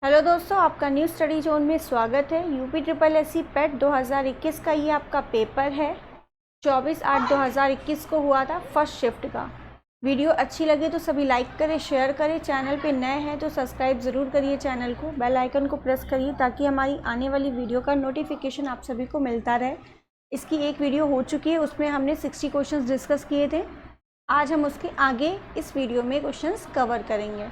Hello दोस्तों, आपका new study zone में स्वागत है। यूपी ट्रिपल एस सी पेट 2021 का ये आपका पेपर है। 24/8/2021 को हुआ था फर्स्ट शिफ्ट का। वीडियो अच्छी लगे तो सभी लाइक करें, शेयर करें। चैनल पे नए हैं तो सब्सक्राइब ज़रूर करिए चैनल को, बेल आइकन को प्रेस करिए ताकि हमारी आने वाली वीडियो का नोटिफिकेशन आप सभी को मिलता रहे। इसकी एक वीडियो हो चुकी है, उसमें हमने 60 क्वेश्चन डिस्कस किए थे। आज हम उसके आगे इस वीडियो में क्वेश्चन कवर करेंगे।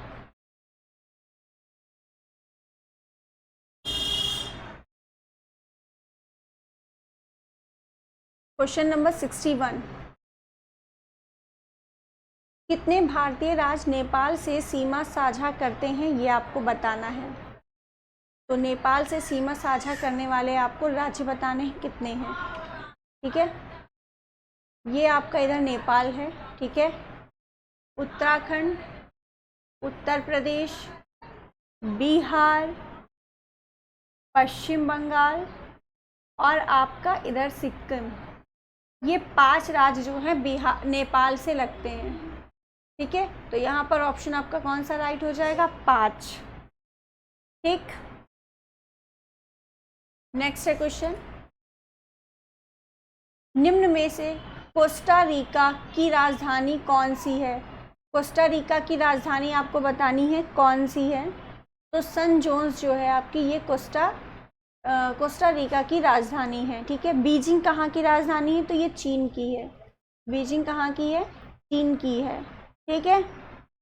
क्वेश्चन नंबर 61, कितने भारतीय राज्य नेपाल से सीमा साझा करते हैं ये आपको बताना है। तो नेपाल से सीमा साझा करने वाले आपको राज्य बताने हैं कितने हैं। ठीक है, ये आपका इधर नेपाल है। ठीक है, उत्तराखंड, उत्तर प्रदेश, बिहार, पश्चिम बंगाल और आपका इधर सिक्किम। ये 5 राज्य जो हैं बिहार नेपाल से लगते हैं। ठीक है, तो यहाँ पर ऑप्शन आपका कौन सा राइट हो जाएगा? 5। ठीक, नेक्स्ट है क्वेश्चन, निम्न में से कोस्टा रिका की राजधानी कौन सी है? कोस्टा रिका की राजधानी आपको बतानी है कौन सी है। तो सन जोन्स जो है आपकी, ये कोस्टा रिका की राजधानी है। ठीक है, बीजिंग कहाँ की राजधानी है? तो ये चीन की है। बीजिंग कहाँ की है? चीन की है। ठीक है,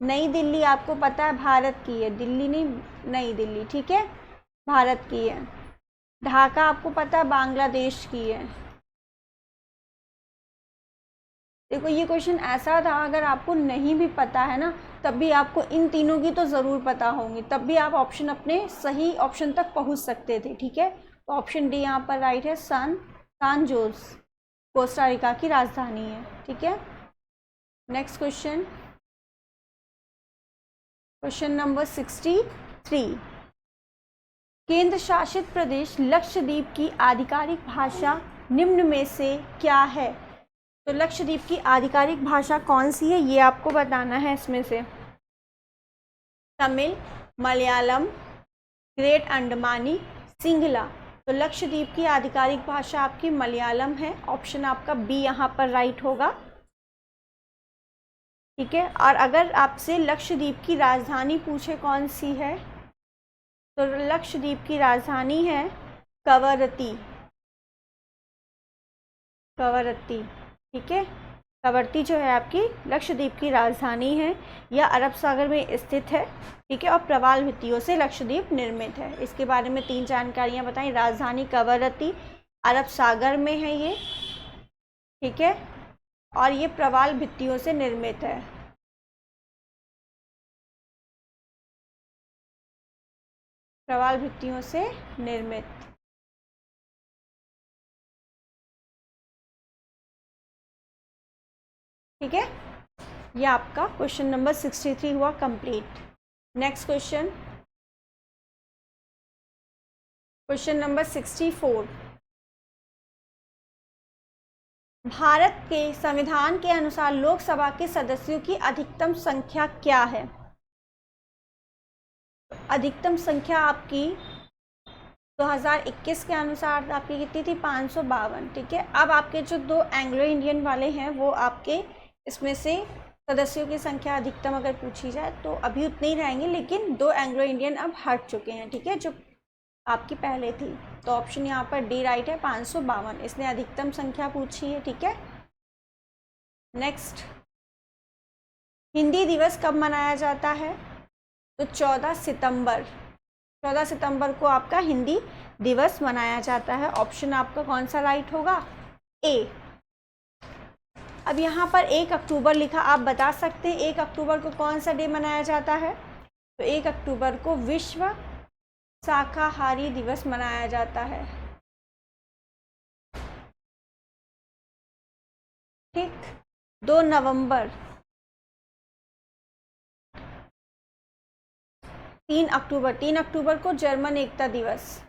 नई दिल्ली आपको पता है भारत की है, दिल्ली नहीं, नई दिल्ली। ठीक है, भारत की है। ढाका आपको पता है बांग्लादेश की है। देखो ये क्वेश्चन ऐसा था, अगर आपको नहीं भी पता है ना, तब भी आपको इन तीनों की तो ज़रूर पता होंगी, तब भी आप ऑप्शन अपने सही ऑप्शन तक पहुंच सकते थे। ठीक है, तो ऑप्शन डी यहाँ पर राइट है। सान जोस कोस्टा रिका की राजधानी है। ठीक है, नेक्स्ट क्वेश्चन, क्वेश्चन नंबर 63, केंद्र शासित प्रदेश लक्षद्वीप की आधिकारिक भाषा निम्न में से क्या है? तो लक्षद्वीप की आधिकारिक भाषा कौन सी है ये आपको बताना है। इसमें से तमिल, मलयालम, ग्रेट अंडमानी, सिंगला। तो लक्षद्वीप की आधिकारिक भाषा आपकी मलयालम है। ऑप्शन आपका बी यहाँ पर राइट होगा। ठीक है, और अगर आपसे लक्षद्वीप की राजधानी पूछे कौन सी है, तो लक्षद्वीप की राजधानी है कवरत्ती। ठीक है, कवरत्ती जो है आपकी लक्षद्वीप की राजधानी है। यह अरब सागर में स्थित है। ठीक है, और प्रवाल भित्तियों से लक्षद्वीप निर्मित है। इसके बारे में 3 जानकारियां बताई। राजधानी कवरत्ती अरब सागर में है ये। ठीक है, और ये प्रवाल भित्तियों से निर्मित है। प्रवाल भित्तियों से निर्मित। ठीक है, ये आपका क्वेश्चन नंबर 63 हुआ complete. Next question, question number 64, Bharat के संविधान के अनुसार लोकसभा के सदस्यों की अधिकतम संख्या क्या है? अधिकतम संख्या आपकी 2021 के अनुसार आपकी कितनी थी? 552। ठीक है, अब आपके जो 2 एंग्लो इंडियन वाले हैं वो आपके इसमें से सदस्यों की संख्या अधिकतम अगर पूछी जाए तो अभी उतने ही रहेंगे, लेकिन 2 एंग्लो इंडियन अब हट चुके हैं। ठीक है, जो आपकी पहले थी। तो ऑप्शन यहाँ पर डी राइट है, 552 इसने अधिकतम संख्या पूछी है। ठीक है, नेक्स्ट, हिंदी दिवस कब मनाया जाता है? तो 14 सितंबर को आपका हिंदी दिवस मनाया जाता है। ऑप्शन आपका कौन सा राइट होगा? ए। अब यहाँ पर 1 अक्टूबर लिखा, आप बता सकते हैं 1 अक्टूबर को कौन सा डे मनाया जाता है? तो 1 अक्टूबर को विश्व शाकाहारी दिवस मनाया जाता है। ठीक, 2 नवंबर, 3 अक्टूबर को जर्मन एकता दिवस,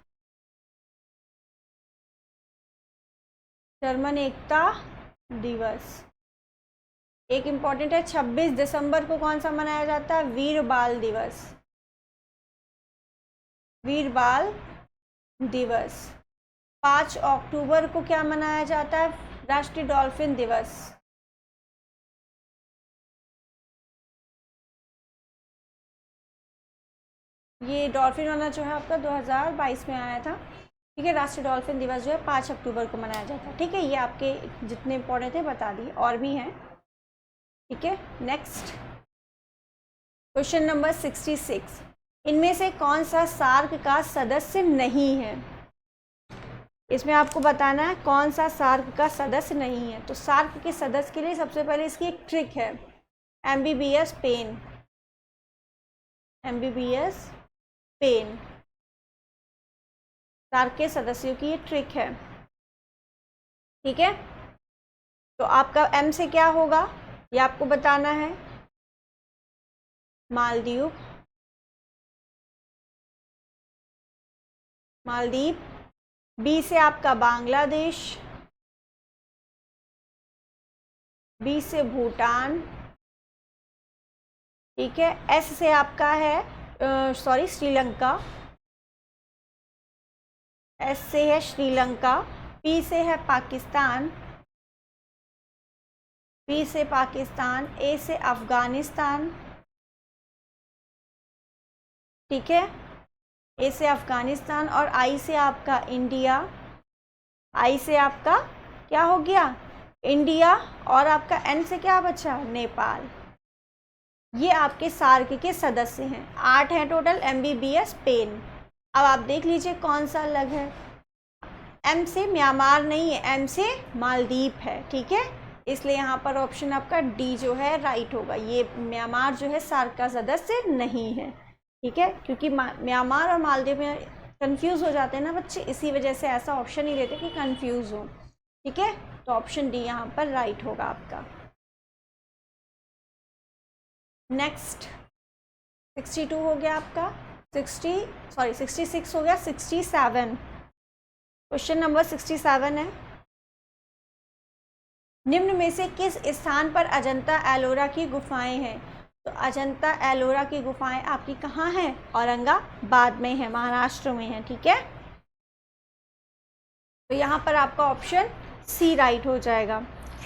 एक इम्पॉर्टेंट है 26 दिसंबर को कौन सा मनाया जाता है? वीर बाल दिवस। वीर बाल दिवस। 5 अक्टूबर को क्या मनाया जाता है? राष्ट्रीय डॉल्फिन दिवस। ये डॉल्फिन वाला जो है आपका 2022 में आया था, ठीक है। राष्ट्रीय डॉल्फिन दिवस जो है 5 अक्टूबर को मनाया जाता है, ठीक है। ये आपके जितने इंपॉर्टेंट थे बता दिए, और भी हैं, ठीक है। नेक्स्ट क्वेश्चन नंबर 66, इनमें से कौन सा सार्क का सदस्य नहीं है? इसमें आपको बताना है कौन सा सार्क का सदस्य नहीं है। तो सार्क के सदस्य के लिए सबसे पहले इसकी एक ट्रिक है, एम्बीबीएस पेन। एम्बीबीएस पेन सार्क के सदस्यों की ये ट्रिक है, ठीक है। तो आपका एम से क्या होगा ये आपको बताना है, मालदीव, मालदीव। बी से आपका बांग्लादेश, बी से भूटान, ठीक है। एस से आपका है श्रीलंका, एस से है श्रीलंका। पी से है पाकिस्तान, पी से पाकिस्तान। ए से अफगानिस्तान, ठीक है। ए से अफगानिस्तान। और आई से आपका इंडिया, आई से आपका क्या हो गया? इंडिया। और आपका एन से क्या बचा? नेपाल। ये आपके सार्क के सदस्य हैं, 8 हैं टोटल। एम्बीबीएस पेन। अब आप देख लीजिए कौन सा अलग है। एम से म्यांमार नहीं है, एम से मालदीव है, ठीक है। इसलिए यहाँ पर ऑप्शन आपका डी जो है राइट होगा। ये म्यांमार जो है सार्क का सदस्य नहीं है, ठीक है। क्योंकि म्यांमार और मालदीव में कंफ्यूज हो जाते हैं ना बच्चे, इसी वजह से ऐसा ऑप्शन ही लेते कि कंफ्यूज हो, ठीक है। तो ऑप्शन डी यहाँ पर राइट होगा आपका। नेक्स्ट 62 हो गया आपका, 66 हो गया। 67 क्वेश्चन नंबर 67 है, निम्न में से किस स्थान पर अजंता एलोरा की गुफाएं हैं? तो अजंता एलोरा की गुफाएं आपकी कहाँ हैं? औरंगाबाद में है, महाराष्ट्र में है, ठीक है। तो यहाँ पर आपका ऑप्शन सी राइट हो जाएगा।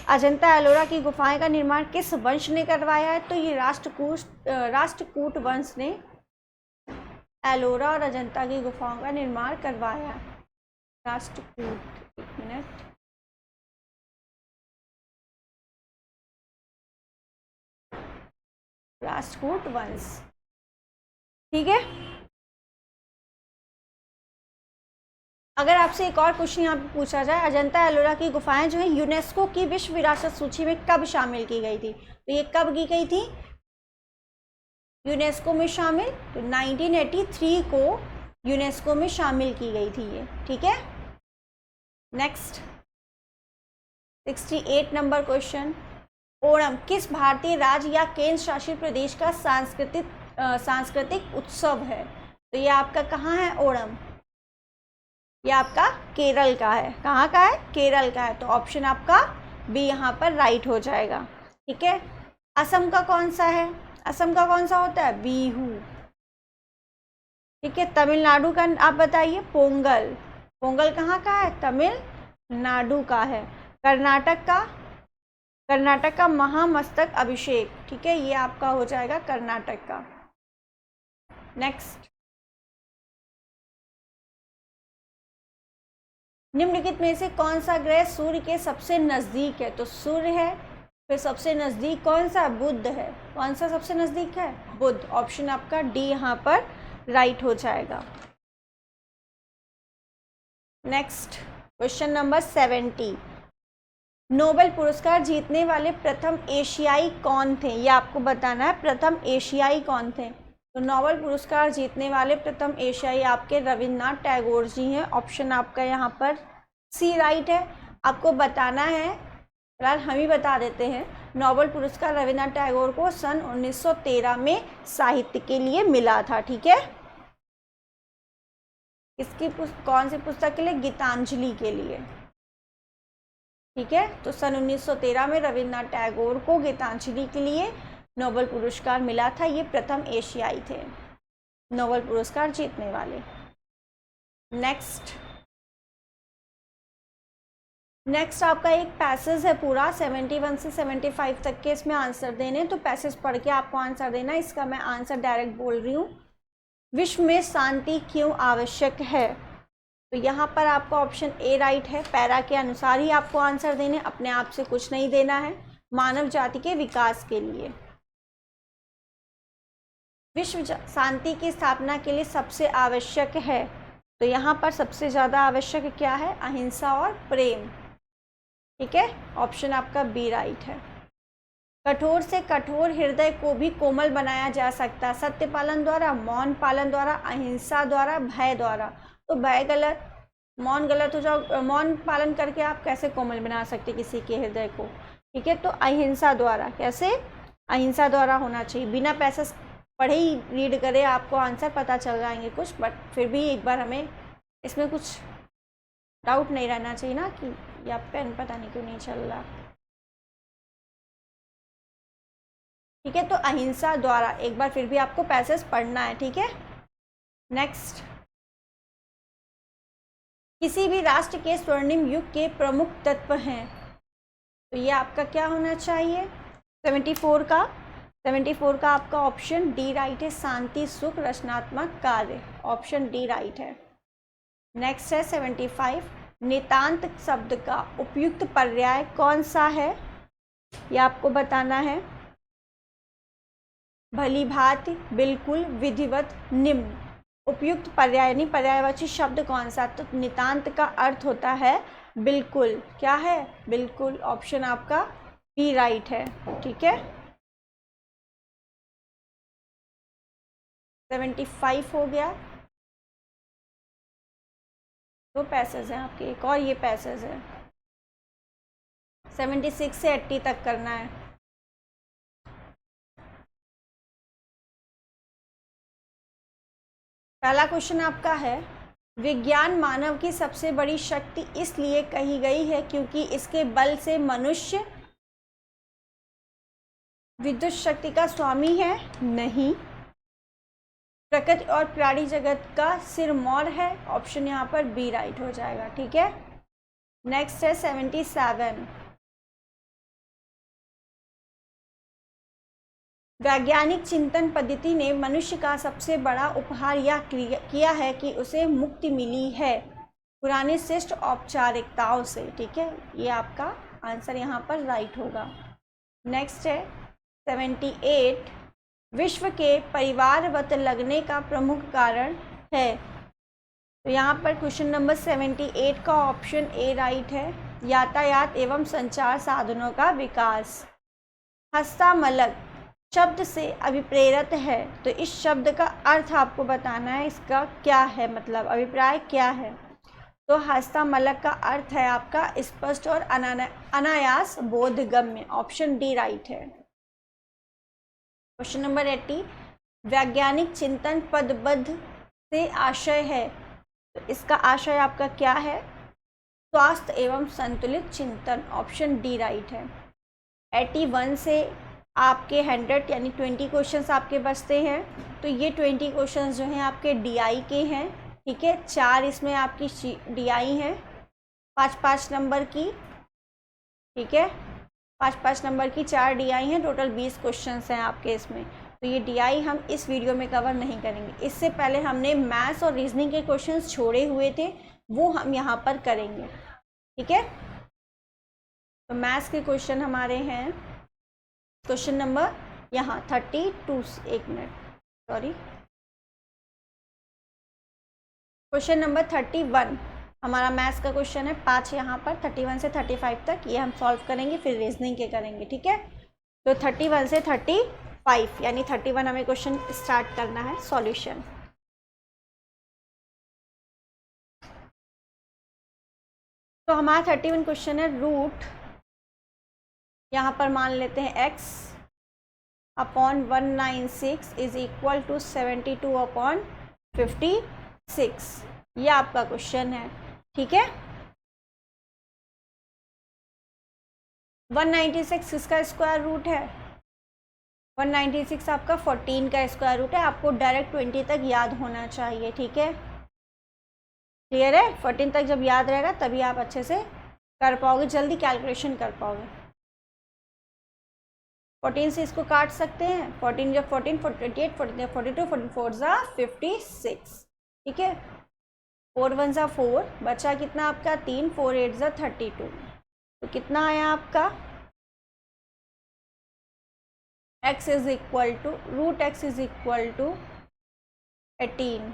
अजंता एलोरा की गुफाएं का निर्माण किस वंश ने करवाया है? तो ये राष्ट्रकूट वंश ने एलोरा और अजंता की गुफाओं का निर्माण करवाया। राष्ट्रकूट, एक मिनट, राष्ट्रकूट वंश, ठीक है। अगर आपसे एक और क्वेश्चन यहाँ पे पूछा जाए, अजंता एलोरा की गुफाएं जो है यूनेस्को की विश्व विरासत सूची में कब शामिल की गई थी? तो ये कब की गई थी यूनेस्को में शामिल? तो 1983 को यूनेस्को में शामिल की गई थी ये, ठीक है। नेक्स्ट 68 नंबर क्वेश्चन, ओणम किस भारतीय राज्य या केंद्र शासित प्रदेश का सांस्कृतिक उत्सव है? तो ये आपका कहाँ है ओणम? ये आपका केरल का है। कहाँ का है? केरल का है। तो ऑप्शन आपका बी यहाँ पर राइट हो जाएगा, ठीक है। असम का कौन सा है? असम का कौन सा होता है? बिहू, ठीक है। तमिलनाडु का आप बताइए? पोंगल। पोंगल कहाँ का है? तमिलनाडु का है। कर्नाटक का महामस्तक अभिषेक, ठीक है। ये आपका हो जाएगा कर्नाटक का। नेक्स्ट, निम्नलिखित में से कौन सा ग्रह सूर्य के सबसे नजदीक है? तो सूर्य है, फिर सबसे नजदीक कौन सा? बुध है। कौन सा सबसे नजदीक है? बुध। ऑप्शन आपका डी यहाँ पर राइट हो जाएगा। नेक्स्ट क्वेश्चन नंबर 70, नोबेल पुरस्कार जीतने वाले प्रथम एशियाई कौन थे? ये आपको बताना है, प्रथम एशियाई कौन थे। तो नोबेल पुरस्कार जीतने वाले प्रथम एशियाई आपके रविन्द्रनाथ टैगोर जी हैं। ऑप्शन आपका यहाँ पर सी राइट है। आपको बताना है, फिलहाल हम ही बता देते हैं, नोबेल पुरस्कार रविन्द्रनाथ टैगोर को सन 1913 में साहित्य के लिए मिला था, ठीक है। इसकी कौन सी पुस्तक के लिए? गीतांजलि के लिए, ठीक है। तो सन 1913 में रविन्द्रनाथ टैगोर को गीतांजलि के लिए नोबेल पुरस्कार मिला था। ये प्रथम एशियाई थे नोबेल पुरस्कार जीतने वाले। नेक्स्ट आपका एक पैसेज है पूरा 71 से 75 तक के, इसमें आंसर देने, तो पैसेज पढ़ के आपको आंसर देना। इसका मैं आंसर डायरेक्ट बोल रही हूँ। विश्व में शांति क्यों आवश्यक है? तो यहाँ पर आपका ऑप्शन ए राइट है। पैरा के अनुसार ही आपको आंसर देने, अपने आप से कुछ नहीं देना है। मानव जाति के विकास के लिए। विश्व शांति की स्थापना के लिए सबसे आवश्यक है, तो यहाँ पर सबसे ज़्यादा आवश्यक क्या है? अहिंसा और प्रेम। ठीक है, ऑप्शन आपका बी राइट है। कठोर से कठोर हृदय को भी कोमल बनाया जा सकता, सत्य पालन द्वारा, मौन पालन द्वारा, अहिंसा द्वारा, भय द्वारा। तो भय गलत, मौन गलत हो जाओ। मौन पालन करके आप कैसे कोमल बना सकते किसी के हृदय को? ठीक है, तो अहिंसा द्वारा। कैसे? अहिंसा द्वारा होना चाहिए। बिना पैसे पढ़े ही रीड करे आपको आंसर पता चल जाएंगे कुछ, बट फिर भी एक बार हमें इसमें कुछ डाउट नहीं रहना चाहिए ना कि या पेन पता नहीं क्यों नहीं चल रहा। ठीक है, तो अहिंसा द्वारा एक बार फिर भी आपको पैसेज पढ़ना है। ठीक है, नेक्स्ट। किसी भी राष्ट्र के स्वर्णिम युग के प्रमुख तत्व हैं, तो ये आपका क्या होना चाहिए? 74 का आपका ऑप्शन डी राइट है। शांति, सुख, रचनात्मक कार्य, ऑप्शन डी राइट है। नेक्स्ट है 75। नितांत शब्द का उपयुक्त पर्याय कौन सा है? यह आपको बताना है। भली भांति, बिल्कुल, विधिवत, निम्न। उपयुक्त पर्याय यानी पर्यायवाची शब्द कौन सा? तो नितांत का अर्थ होता है बिल्कुल। क्या है? बिल्कुल, ऑप्शन आपका बी राइट है। ठीक है, 75 हो गया। दो पैसेज हैं आपके, एक और ये पैसेज है। 76 से 80 तक करना है। पहला क्वेश्चन आपका है, विज्ञान मानव की सबसे बड़ी शक्ति इसलिए कही गई है क्योंकि इसके बल से मनुष्य विद्युत शक्ति का स्वामी है? नहीं। प्रकृति और प्राणी जगत का सिरमौर है, ऑप्शन यहाँ पर बी राइट हो जाएगा। ठीक है, नेक्स्ट है 77। वैज्ञानिक चिंतन पद्धति ने मनुष्य का सबसे बड़ा उपहार यह किया है कि उसे मुक्ति मिली है पुरानी शिष्ट औपचारिकताओं से। ठीक है, ये आपका आंसर यहाँ पर राइट होगा। नेक्स्ट है 78। विश्व के परिवारवत लगने का प्रमुख कारण है, तो यहाँ पर क्वेश्चन नंबर 78 का ऑप्शन ए राइट है। यातायात एवं संचार साधनों का विकास। हस्तामलक शब्द से अभिप्रेरित है, तो इस शब्द का अर्थ आपको बताना है, इसका क्या है, मतलब अभिप्राय क्या है। तो हस्तामलक का अर्थ है आपका स्पष्ट और अनायास बोधगम्य, ऑप्शन डी राइट है। Question number 80। वैज्ञानिक चिंतन पदबद्ध से आशय है, तो इसका आशय आपका क्या है? स्वास्थ्य एवं संतुलित चिंतन, ऑप्शन डी राइट है। 81 से आपके 100 यानी 20 क्वेश्चंस आपके बचते हैं, तो ये 20 क्वेश्चंस जो हैं आपके डीआई के हैं। ठीक है, 4 इसमें आपकी डीआई हैं 5-5 नंबर की। ठीक है, 5-5 नंबर की 4 डीआई हैं। टोटल 20 क्वेश्चंस हैं आपके इसमें, तो ये डीआई हम इस वीडियो में कवर नहीं करेंगे। इससे पहले हमने मैथ्स और रीजनिंग के क्वेश्चंस छोड़े हुए थे, वो हम यहाँ पर करेंगे। ठीक है, तो मैथ्स के क्वेश्चन हमारे हैं क्वेश्चन नंबर यहाँ 32, एक मिनट सॉरी, क्वेश्चन नंबर 31 हमारा मैथ्स का क्वेश्चन है। 5 यहाँ पर 31 से 35 तक ये हम सॉल्व करेंगे, फिर रीजनिंग के करेंगे। ठीक है, तो 31 से 35 यानी 31 हमें क्वेश्चन स्टार्ट करना है सॉल्यूशन। तो हमारा 31 क्वेश्चन है, रूट यहाँ पर मान लेते हैं x upon 196 is equal to 72 upon 56, ये आपका क्वेश्चन है। ठीक है, 196 किसका स्क्वायर रूट है? 196 आपका 14 का स्क्वायर रूट है। आपको डायरेक्ट 20 तक याद होना चाहिए। ठीक है, क्लियर है? 14 तक जब याद रहेगा तभी आप अच्छे से कर पाओगे, जल्दी कैलकुलेशन कर पाओगे। 14 से इसको काट सकते हैं, 14 जब 14 48 42 44 ज़ा 56, ठीक है। 4 1 ज़ा 4, बचा कितना आपका 3, 4 8 ज़ा 32, तो कितना आया आपका x is equal to √x is equal to 18,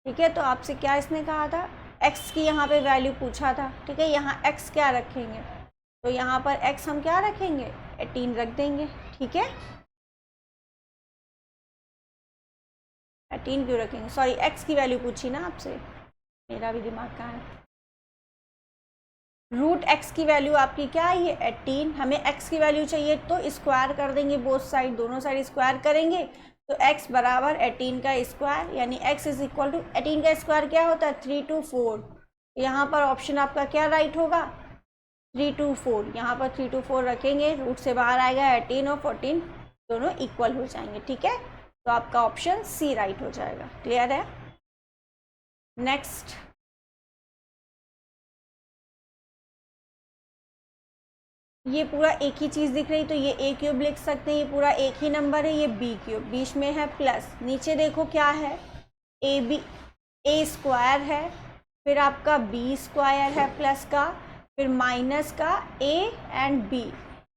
ठीक है। तो आपसे क्या इसने कहा था, x की यहाँ पे वैल्यू पूछा था, ठीक है। यहाँ x क्या रखेंगे, तो यहाँ पर x हम क्या रखेंगे 18 रख देंगे, ठीक है। 18 क्यों रखेंगे, सॉरी x की वैल्यू पूछी ना आपसे, मेरा भी दिमाग कहाँ है। √x की वैल्यू आपकी क्या आई है 18, हमें x की वैल्यू चाहिए तो स्क्वायर कर देंगे, बोथ साइड, दोनों साइड स्क्वायर करेंगे तो x बराबर 18 का स्क्वायर, यानी x इज इक्वल टू 18 का स्क्वायर क्या होता है 3 2 4। यहाँ पर ऑप्शन आपका क्या राइट होगा 3 2 4, यहाँ पर 3 2 4 रखेंगे, रूट से बाहर आएगा 18 और 14 दोनों इक्वल हो जाएंगे, ठीक है। तो आपका ऑप्शन सी राइट हो जाएगा। क्लियर है? नेक्स्ट, ये पूरा एक ही चीज़ दिख रही तो ये ए क्यूब लिख सकते हैं, ये पूरा एक ही नंबर है, ये बी क्यूब, बीच में है प्लस, नीचे देखो क्या है ए स्क्वायर है, फिर आपका बी स्क्वायर है प्लस का, फिर माइनस का ए एंड बी,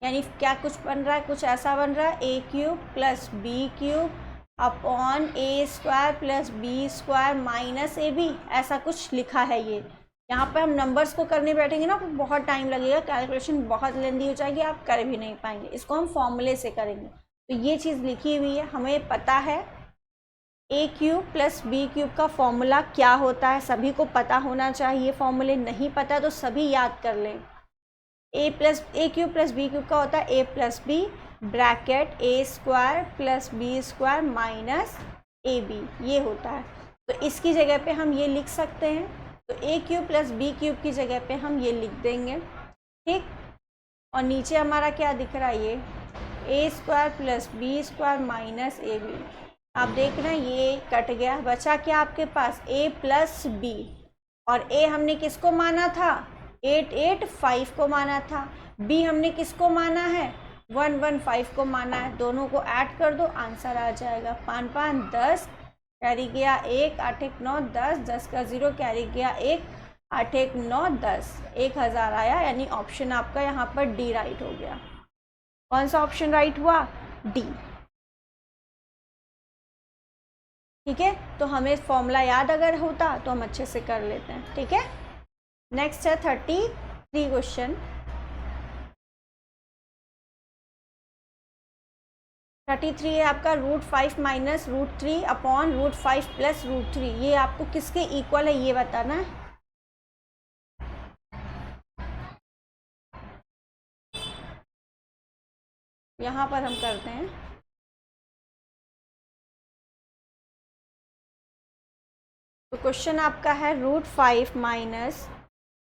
यानी क्या कुछ बन रहा है, कुछ ऐसा बन रहा है A cube plus B cube upon A square plus B square minus A B, ऐसा कुछ लिखा है ये। यहाँ पर हम नंबर्स को करने बैठेंगे ना तो बहुत टाइम लगेगा, कैलकुलेशन बहुत लेंदी हो जाएगी, आप कर भी नहीं पाएंगे, इसको हम फॉर्मूले से करेंगे। तो ये चीज़ लिखी हुई है, हमें पता है A cube plus B cube का फॉर्मूला क्या होता है, सभी को पता होना चाहिए फॉर्मूले, नहीं पता तो सभी याद कर लें। A cube plus B cube का होता है A plus B bracket A square plus B square minus A B, ये होता है। तो इसकी जगह पे हम ये लिख सकते हैं, तो ए क्यूब प्लस बी क्यूब की जगह पे हम ये लिख देंगे, ठीक। और नीचे हमारा क्या दिख रहा है, ये A square plus B square minus A B, आप देख रहे हैं ये कट गया, बचा क्या आपके पास ए प्लस बी, और ए हमने किसको माना था 885 को माना था, बी हमने किसको माना है 115 को माना है, दोनों को ऐड कर दो आंसर आ जाएगा 5 5 10, कैरी गया 1 8 1 9 10, 10 का 0 कैरी गया 1 8 1 9 10, 1000 आया, यानी ऑप्शन आपका यहाँ पर डी राइट हो गया। कौन सा ऑप्शन राइट हुआ, डी, ठीक है। तो हमें फॉर्मूला याद अगर होता तो हम अच्छे से कर लेते हैं, ठीक है। नेक्स्ट है 33 क्वेश्चन, 33 है आपका √5 माइनस √3 अपॉन √5 प्लस √3, ये आपको किसके इक्वल है ये बताना है। यहाँ पर हम करते हैं, तो क्वेश्चन आपका है √5 माइनस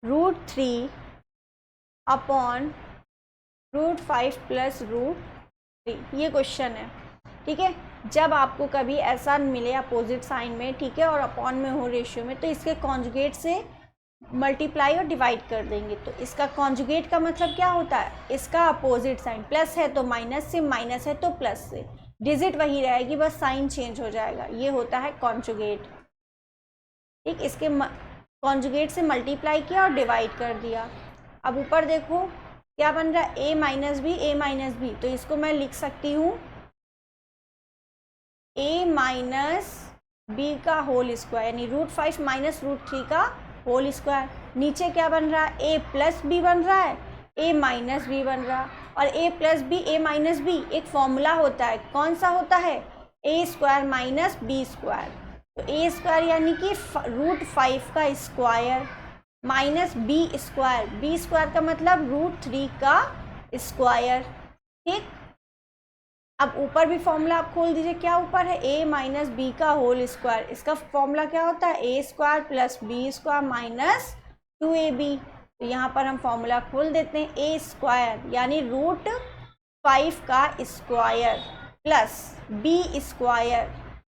√3 अपॉन √5 प्लस √3, ये क्वेश्चन है, ठीक है। जब आपको कभी ऐसा मिले अपोजिट साइन में, ठीक है, और अपॉन में हो रेशियो में, तो इसके कॉन्जुगेट से मल्टीप्लाई और डिवाइड कर देंगे। तो इसका कॉन्जुगेट का मतलब क्या होता है, इसका अपोजिट साइन, प्लस है तो माइनस से, माइनस है तो प्लस से, डिजिट वही रहेगी, बस साइन चेंज हो जाएगा, ये होता है कॉन्जुगेट, ठीक। इसके कॉन्जुगेट से मल्टीप्लाई किया और डिवाइड कर दिया। अब ऊपर देखो क्या बन रहा है, a माइनस बी, तो इसको मैं लिख सकती हूँ a माइनस बी का होल स्क्वायर, यानी √5 माइनस √3 का होल स्क्वायर। नीचे क्या बन रहा है, a प्लस बी बन रहा है, a माइनस बी बन रहा है, और a plus B a minus B एक फॉर्मूला होता है, कौन सा होता है, a square minus B square. तो a स्क्वायर यानी कि √5 का स्क्वायर माइनस बी स्क्वायर का मतलब √3 का स्क्वायर, ठीक। अब ऊपर भी फॉर्मूला आप खोल दीजिए, क्या ऊपर है a माइनस बी का होल स्क्वायर, इसका फॉर्मूला क्या होता है a square plus B square minus 2ab। तो यहाँ पर हम फॉर्मूला खोल देते हैं, a स्क्वायर यानी √5 का square plus b square,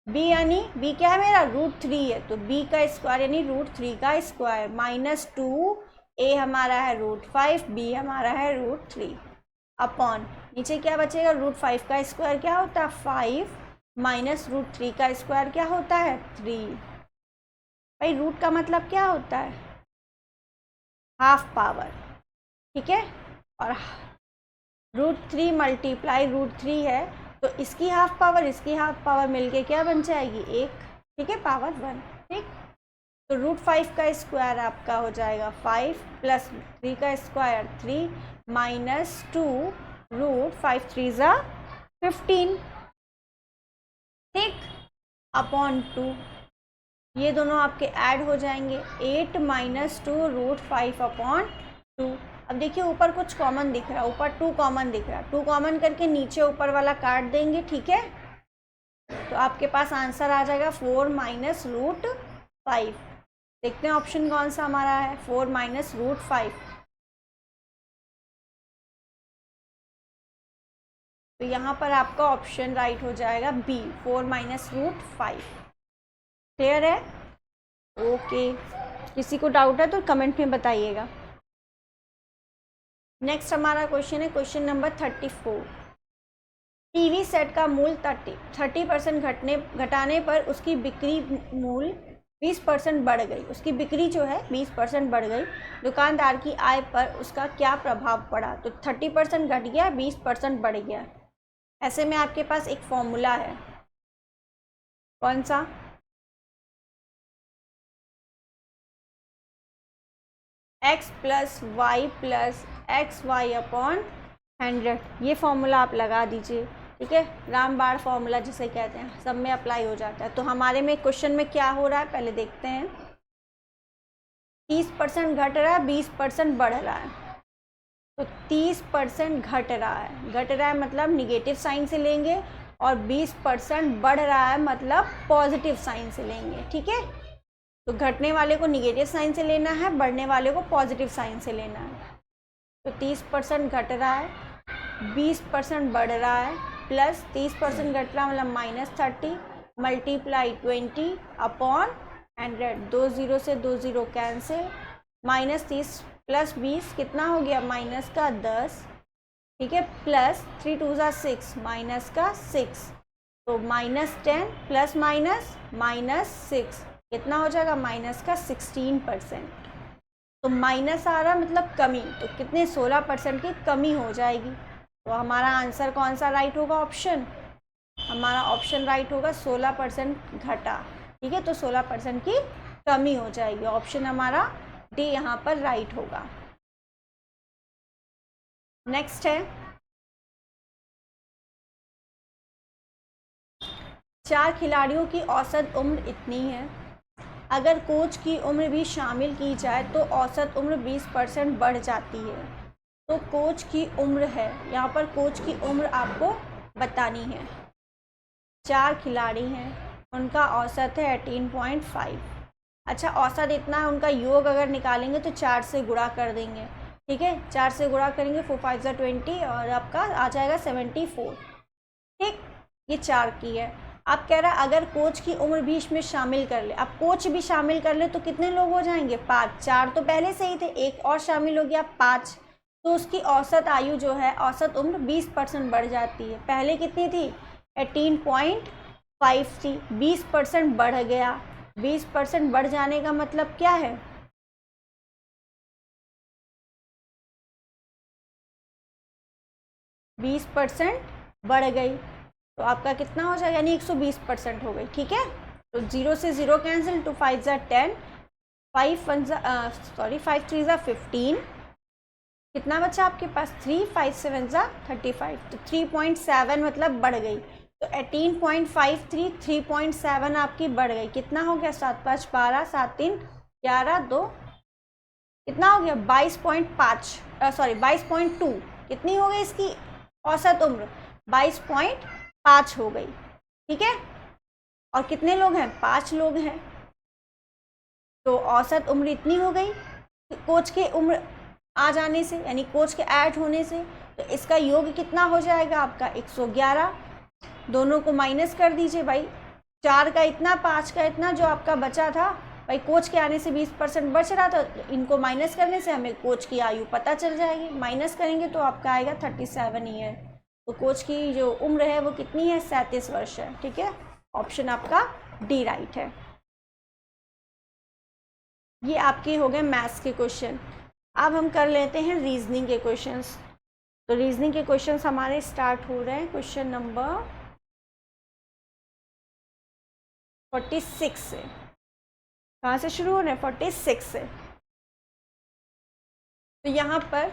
b यानी b क्या है मेरा √3 है, तो b का स्क्वायर यानी √3 का स्क्वायर माइनस 2, a हमारा है √5, b हमारा है √3 अपॉन नीचे क्या बचेगा √5 का स्क्वायर क्या होता है 5 माइनस √3 का स्क्वायर क्या होता है 3। भाई रूट का मतलब क्या होता है हाफ पावर, ठीक है, और √3 मल्टीप्लाई √3 है तो इसकी हाफ पावर मिलके क्या बन जाएगी 1, ठीक है, पावर 1, ठीक। तो √5 का स्क्वायर आपका हो जाएगा 5 प्लस 3 का स्क्वायर 3 माइनस 2 √5 3 ज़ा 15, ठीक, अपॉन 2, ये दोनों आपके ऐड हो जाएंगे 8 माइनस 2 √5 अपॉन 2। अब देखिए ऊपर कुछ कॉमन दिख रहा है, ऊपर 2 कॉमन दिख रहा है, 2 कॉमन करके नीचे ऊपर वाला काट देंगे, ठीक है, तो आपके पास आंसर आ जाएगा 4 माइनस √5। देखते हैं ऑप्शन कौन सा हमारा है 4 माइनस √5। तो यहाँ पर आपका ऑप्शन राइट हो जाएगा बी 4 माइनस √5। क्लियर है? ओके, किसी को डाउट है तो कमेंट में बताइएगा। नेक्स्ट हमारा क्वेश्चन है क्वेश्चन नंबर 34। टीवी सेट का मूल 30% घटाने पर उसकी बिक्री मूल 20% बढ़ गई, उसकी बिक्री जो है 20% बढ़ गई, दुकानदार की आय पर उसका क्या प्रभाव पड़ा? तो 30% घट गया, 20% बढ़ गया। ऐसे में आपके पास एक फॉर्मूला है, कौन सा? x plus Y plus X Y upon 100, ये फॉर्मूला आप लगा दीजिए, ठीक है, रामबाण फॉर्मूला जिसे कहते हैं, सब में अप्लाई हो जाता है। तो हमारे में क्वेश्चन में क्या हो रहा है पहले देखते हैं। 30% घट रहा है, 20% बढ़ रहा है, तो 30% घट रहा है मतलब निगेटिव साइन से लेंगे, और 20% बढ़ रहा है मतलब पॉजिटिव साइन से लेंगे, ठीक है। तो घटने वाले को निगेटिव साइन से लेना है, बढ़ने वाले को पॉजिटिव साइन से लेना है। तो 30% घट रहा है, 20% बढ़ रहा है, प्लस 30% घट रहा है मतलब -30 मल्टीप्लाई 20 अपॉन 100, 2 0 से 2 0 कैंसिल, -30 प्लस 20 कितना हो गया माइनस का 10, ठीक है, प्लस 3 2 6 माइनस का 6, तो -10 प्लस -6 कितना हो जाएगा माइनस का 16%। तो माइनस आ रहा मतलब कमी, तो कितने 16% की कमी हो जाएगी। तो हमारा आंसर कौन सा राइट होगा? ऑप्शन, हमारा ऑप्शन राइट होगा 16% घटा, ठीक है, तो 16% की कमी हो जाएगी। ऑप्शन हमारा डी यहाँ पर राइट होगा। नेक्स्ट है 4 खिलाड़ियों की औसत उम्र इतनी है, अगर कोच की उम्र भी शामिल की जाए तो औसत उम्र 20% बढ़ जाती है। तो कोच की उम्र है, यहाँ पर कोच की उम्र आपको बतानी है। 4 खिलाड़ी हैं, उनका औसत है 18.5। अच्छा, औसत इतना है, उनका योग अगर निकालेंगे तो 4 से गुणा कर देंगे, ठीक है, 4 से गुणा करेंगे 4 5 20 और आपका आ जाएगा 74, ठीक, ये 4 की है। आप कह रहा है अगर कोच की उम्र भी इसमें शामिल कर ले, अब कोच भी शामिल कर ले तो कितने लोग हो जाएंगे 5, 4 तो पहले से ही थे, एक और शामिल हो गया 5, तो उसकी औसत आयु जो है, औसत उम्र 20% बढ़ जाती है। पहले कितनी थी 18.5 थी, 20% बढ़ गया, 20% बढ़ जाने का मतलब क्या है? %20 बढ़ गई, तो आपका कितना हो जाएगा, यानी 120% हो गई, ठीक है। तो 0 से 0 कैंसिल, 2 5 10, 5 3 15, कितना बचा आपके पास 3 5 7 35, तो 3.7 मतलब बढ़ गई। तो 18.53 3.7 आपकी बढ़ गई, कितना हो गया 7 5 12 7 3 11 2, कितना हो गया 22.5 22.2, कितनी हो गई इसकी औसत उम्र 22.5 हो गई, ठीक है। और कितने लोग हैं 5 लोग हैं, तो औसत उम्र इतनी हो गई। कोच के उम्र आ जाने से यानी कोच के ऐड होने से, तो इसका योग कितना हो जाएगा आपका 111, दोनों को माइनस कर दीजिए भाई, 4 का इतना, 5 का इतना, जो आपका बचा था भाई कोच के आने से 20% बच रहा था, तो इनको माइनस करने से हमें कोच की आयु पता चल जाएगी। माइनस करेंगे तो आपका आएगा 37 ईयर। तो कोच की जो उम्र है वो कितनी है, 37 वर्ष है। ठीक है, ऑप्शन आपका डी राइट है। ये आपके हो गए मैथ्स के क्वेश्चन। अब हम कर लेते हैं रीजनिंग के क्वेश्चंस। तो रीजनिंग के क्वेश्चंस हमारे स्टार्ट हो रहे हैं क्वेश्चन नंबर 46 से। कहाँ से शुरू हो रहे हैं, 46 से। तो यहाँ पर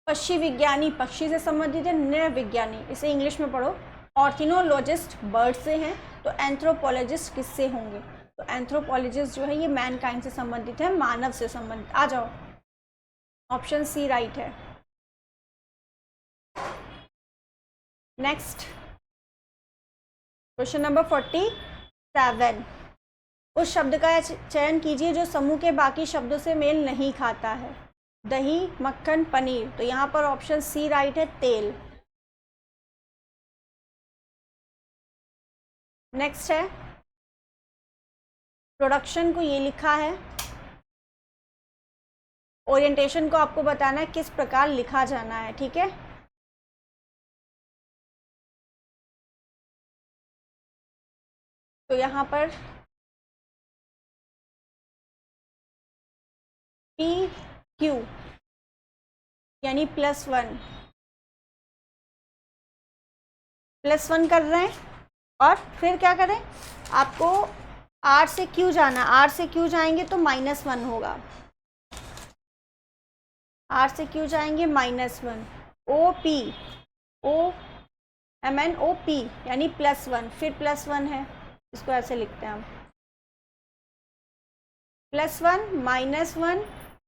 पक्षी विज्ञानी पक्षी से संबंधित है, नृविज्ञानी इसे इंग्लिश में पढ़ो, ऑर्थिनोलॉजिस्ट बर्ड से हैं, तो एंथ्रोपोलॉजिस्ट किससे होंगे, तो एंथ्रोपोलॉजिस्ट जो है ये मैनकाइंड से संबंधित है, मानव से संबंधित। आ जाओ, ऑप्शन सी राइट है। Next question number 47। उस शब्द का चयन कीजिए जो समूह के बाकी शब्दों से मेल नहीं खाता है। दही, मक्खन, पनीर। तो यहाँ पर ऑप्शन सी राइट है, तेल। नेक्स्ट है प्रोडक्शन को ये लिखा है, ओरिएंटेशन को आपको बताना है किस प्रकार लिखा जाना है। ठीक है, तो यहाँ पर पी क्यू यानी +1 कर रहे हैं, और फिर क्या करें, आपको R से Q जाना, R से Q जाएंगे तो -1 होगा, R से Q जाएंगे -1, OMNOP यानी +1, फिर +1 है, इसको ऐसे लिखते हैं हम, +1 -1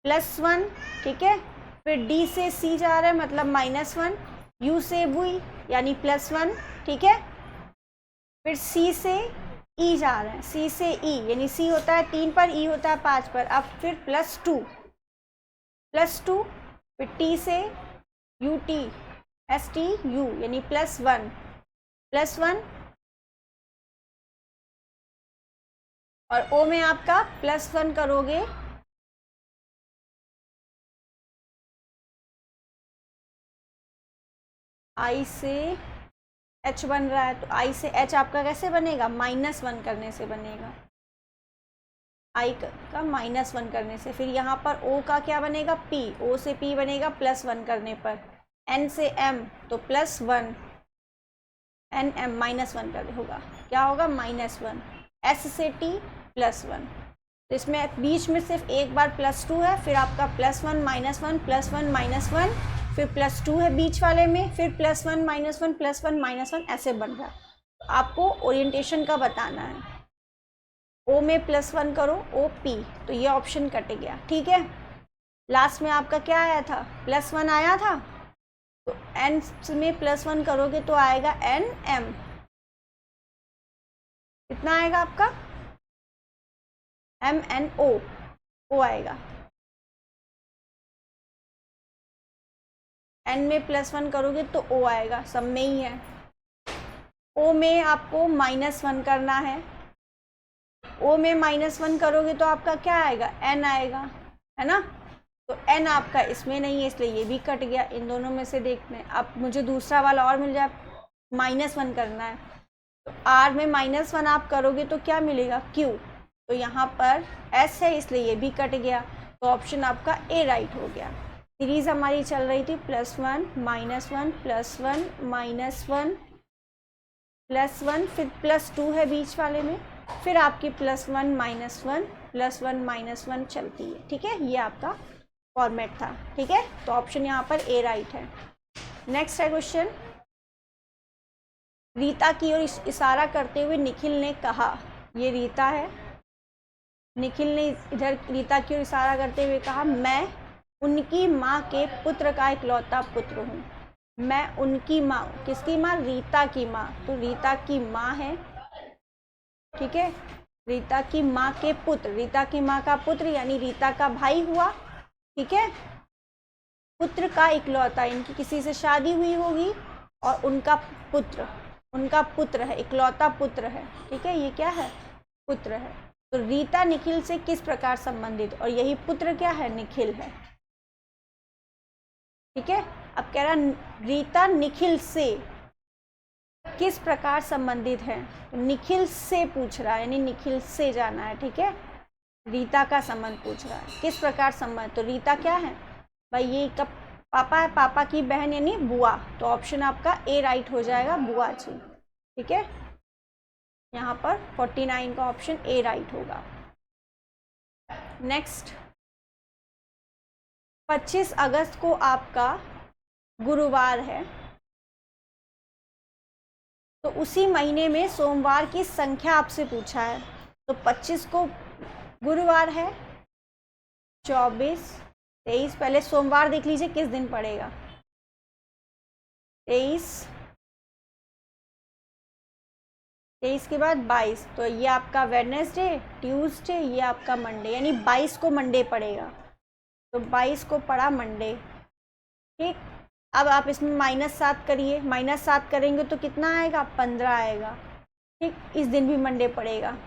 +1। ठीक है, फिर D से C जा रहा है मतलब -1, U से V यानी +1। ठीक है, फिर C से E जा रहे हैं, C से E यानी C होता है 3 पर, E होता है 5 पर। अब फिर +2, फिर T से UT STU यानी +1 और O में आपका +1 करोगे I से H बन रहा है, तो I से H आपका कैसे बनेगा, -1 करने से बनेगा, I का -1 करने से। फिर यहाँ पर O का क्या बनेगा, P, O से P बनेगा +1 करने पर, N से M तो +1, NM -1 कर होगा, क्या होगा -1, S से T +1। तो इसमें बीच में सिर्फ एक बार +2 है, फिर आपका +1 -1 +1 -1, फिर +2 है बीच वाले में, फिर +1 -1 +1 -1 ऐसे बन रहा है। तो आपको ओरिएंटेशन का बताना है, O में +1 करो, OP, तो ये ऑप्शन कट गया। ठीक है, लास्ट में आपका क्या आया था, +1 आया था, तो N में +1 करोगे तो आएगा NM, कितना आएगा आपका, MNO, O आएगा। N में +1 करोगे तो O आएगा, सब में ही है। O में आपको -1 करना है, O में -1 करोगे तो आपका क्या आएगा, N आएगा, है ना। तो N आपका इसमें नहीं है, इसलिए ये भी कट गया। इन दोनों में से देखते हैं, अब मुझे दूसरा वाला और मिल जाए, -1 करना है, तो R में -1 आप करोगे तो क्या मिलेगा, Q, तो यहाँ पर S है इसलिए ये भी कट गया। तो ऑप्शन आपका A राइट हो गया। सीरीज हमारी चल रही थी +1 -1 +1 -1 फिर +2 है बीच वाले में, फिर आपकी +1 -1 +1 -1 चलती है। ठीक है, ये आपका फॉर्मेट था। ठीक है, तो ऑप्शन यहाँ पर A राइट है। नेक्स्ट है क्वेश्चन, रीता की ओर इशारा करते हुए निखिल ने कहा, ये रीता है, निखिल ने इधर रीता की ओर इशारा करते हुए कहा, मैं उनकी माँ के पुत्र का इकलौता पुत्र हूँ। मैं उनकी माँ, किसकी माँ, रीता की माँ, तो रीता की माँ है। ठीक है, रीता की माँ के पुत्र, रीता की माँ का पुत्र यानी रीता का भाई हुआ। ठीक है, पुत्र का इकलौता, इनकी किसी से शादी हुई होगी और उनका पुत्र, उनका पुत्र है, इकलौता पुत्र है, ठीक है, ये क्या है, पुत्र है। तो रीता निखिल से किस प्रकार संबंधित, और यही पुत्र क्या है, निखिल है, ठीक है। अब कह रहा रीता निखिल से किस प्रकार संबंधित है, तो निखिल से पूछ रहा है, यानी निखिल से जाना है, ठीक है। रीता का संबंध पूछ रहा है, किस प्रकार संबंध, तो रीता क्या है भाई, ये कब पापा है, पापा की बहन यानी बुआ, तो ऑप्शन आपका ए राइट हो जाएगा, बुआ जी, ठीक है। यहाँ पर 49 का ऑप्शन ए राइट होगा। नेक्स्ट, 25 अगस्त को आपका गुरुवार है, तो उसी महीने में सोमवार की संख्या आपसे पूछा है। तो 25 को गुरुवार है, 24, 23, पहले सोमवार देख लीजिए किस दिन पड़ेगा, 23 के बाद 22, तो ये आपका वेडनेसडे, ट्यूसडे, ये आपका मंडे, यानी 22 को मंडे पड़ेगा, तो 22 को पड़ा मंडे, ठीक। अब आप इसमें -7 करिए, -7 करेंगे तो कितना आएगा, 15 आएगा, ठीक। इस दिन भी मंडे पड़ेगा,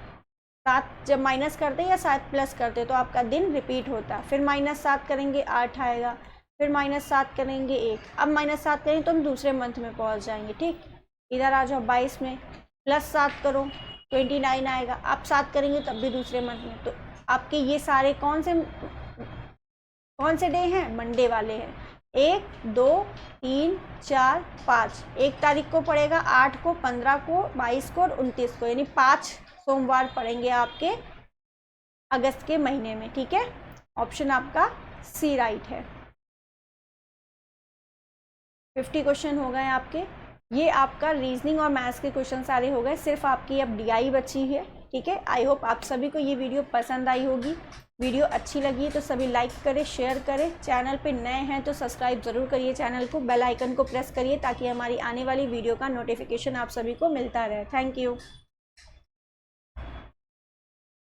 7 जब माइनस करते हैं या 7 प्लस करते हैं तो आपका दिन रिपीट होता है, फिर -7 करेंगे 8 आएगा, फिर -7 करेंगे 1, अब -7 करेंगे तो हम दूसरे मंथ में पहुंच जाएंगे, ठीक। इधर आ जाओ 22 में, +7 करो 29 आएगा, आप 7 करेंगे तब भी दूसरे मंथ में। तो आपके ये सारे कौन से डे हैं, मंडे वाले हैं। 1, 2, 3, 4, 5, 1 तारीख को पड़ेगा, 8 को, 15 को, 22 को और 29 को, यानी 5 सोमवार पड़ेंगे आपके अगस्त के महीने में, ठीक है। ऑप्शन आपका सी राइट है। 50 क्वेश्चन हो गए आपके, ये आपका रीजनिंग और मैथ्स के क्वेश्चन सारे हो गए, सिर्फ आपकी अब डीआई बची है, ठीक है। आई होप आप सभी को ये वीडियो पसंद आई होगी। वीडियो अच्छी लगी तो सभी लाइक करें, शेयर करें, चैनल पे नए हैं तो सब्सक्राइब ज़रूर करिए चैनल को, बेल आइकन को प्रेस करिए ताकि हमारी आने वाली वीडियो का नोटिफिकेशन आप सभी को मिलता रहे। Thank you.